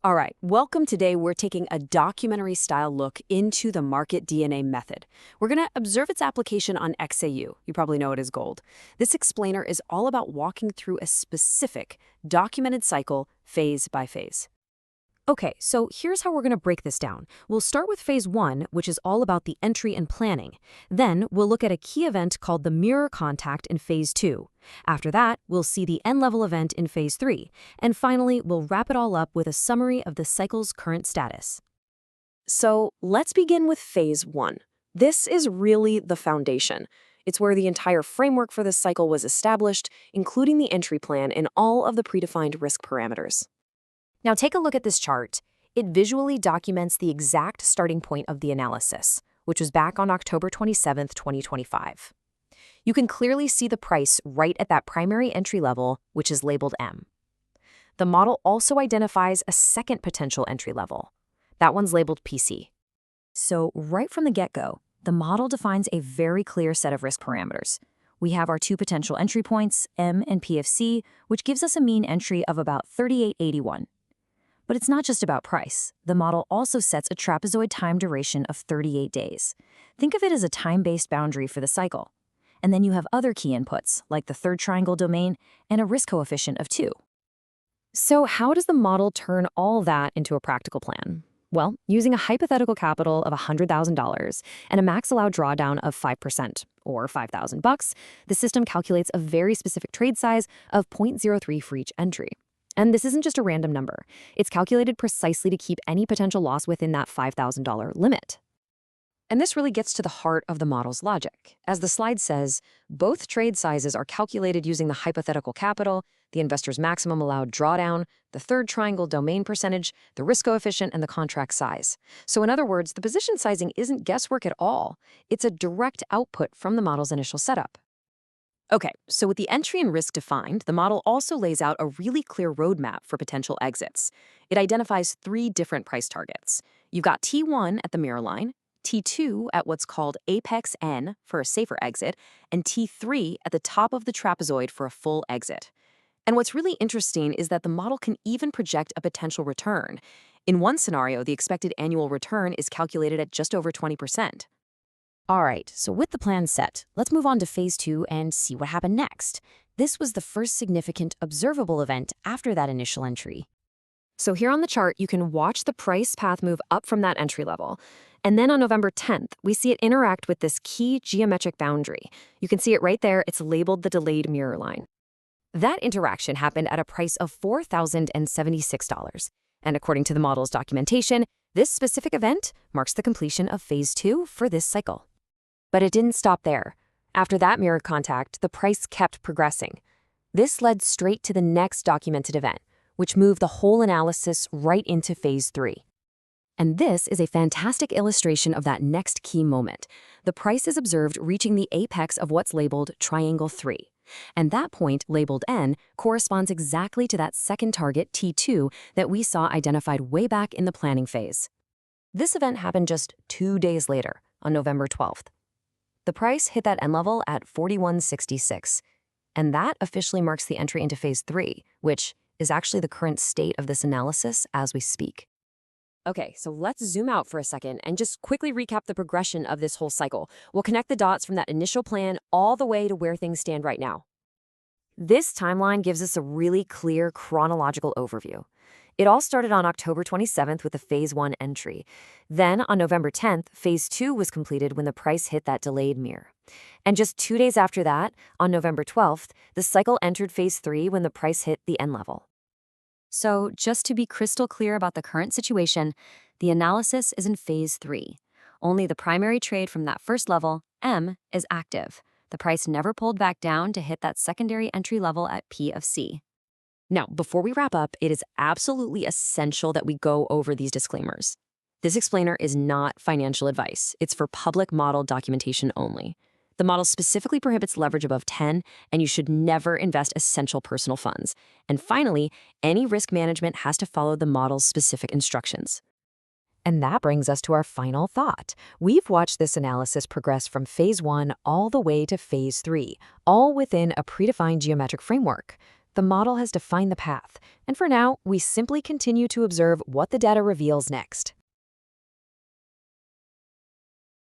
All right, welcome. Today we're taking a documentary-style look into the market DNA method. We're going to observe its application on XAU. You probably know it as gold. This explainer is all about walking through a specific, documented cycle, phase by phase. Okay, so here's how we're going to break this down. We'll start with phase 1, which is all about the entry and planning. Then we'll look at a key event called the mirror contact in phase 2. After that, we'll see the end-level event in phase 3. And finally, we'll wrap it all up with a summary of the cycle's current status. So let's begin with phase 1. This is really the foundation. It's where the entire framework for this cycle was established, including the entry plan and all of the predefined risk parameters. Now take a look at this chart. It visually documents the exact starting point of the analysis, which was back on October 27, 2025. You can clearly see the price right at that primary entry level, which is labeled M. The model also identifies a second potential entry level. That one's labeled PC. So right from the get-go, the model defines a very clear set of risk parameters. We have our two potential entry points, M and P of C, which gives us a mean entry of about 3881. But it's not just about price. The model also sets a trapezoid time duration of 38 days. Think of it as a time-based boundary for the cycle. And then you have other key inputs, like the third triangle domain and a risk coefficient of 2. So how does the model turn all that into a practical plan? Well, using a hypothetical capital of $100,000 and a max allowed drawdown of 5%, or $5,000, the system calculates a very specific trade size of 0.03 for each entry. And this isn't just a random number. It's calculated precisely to keep any potential loss within that $5,000 limit. And this really gets to the heart of the model's logic. As the slide says, both trade sizes are calculated using the hypothetical capital, the investor's maximum allowed drawdown, the third triangle domain percentage, the risk coefficient, and the contract size. So in other words, the position sizing isn't guesswork at all. It's a direct output from the model's initial setup. Okay, so with the entry and risk defined, the model also lays out a really clear roadmap for potential exits. It identifies 3 different price targets. You've got T1 at the mirror line, T2 at what's called apex N for a safer exit, and T3 at the top of the trapezoid for a full exit. And what's really interesting is that the model can even project a potential return. In one scenario, the expected annual return is calculated at just over 20%. All right, so with the plan set, let's move on to phase 2 and see what happened next. This was the first significant observable event after that initial entry. So here on the chart, you can watch the price path move up from that entry level. And then on November 10th, we see it interact with this key geometric boundary. You can see it right there. It's labeled the delayed mirror line. That interaction happened at a price of $4,076. And according to the model's documentation, this specific event marks the completion of phase 2 for this cycle. But it didn't stop there. After that mirror contact, the price kept progressing. This led straight to the next documented event, which moved the whole analysis right into phase 3. And this is a fantastic illustration of that next key moment. The price is observed reaching the apex of what's labeled triangle 3. And that point, labeled N, corresponds exactly to that second target, T2, that we saw identified way back in the planning phase. This event happened just 2 days later, on November 12th. The price hit that end level at 41.66, and that officially marks the entry into phase 3, which is actually the current state of this analysis as we speak. Okay, so let's zoom out for a second and just quickly recap the progression of this whole cycle. We'll connect the dots from that initial plan all the way to where things stand right now. This timeline gives us a really clear chronological overview. It all started on October 27th with the phase 1 entry. Then on November 10th, phase 2 was completed when the price hit that delayed mirror. And just 2 days after that, on November 12th, the cycle entered phase 3 when the price hit the end level. So just to be crystal clear about the current situation, the analysis is in phase 3. Only the primary trade from that first level, M, is active. The price never pulled back down to hit that secondary entry level at P of C. Now, before we wrap up, it is absolutely essential that we go over these disclaimers. This explainer is not financial advice. It's for public model documentation only. The model specifically prohibits leverage above 10, and you should never invest essential personal funds. And finally, any risk management has to follow the model's specific instructions. And that brings us to our final thought. We've watched this analysis progress from phase 1 all the way to phase 3, all within a predefined geometric framework. The model has defined the path, and for now, we simply continue to observe what the data reveals next.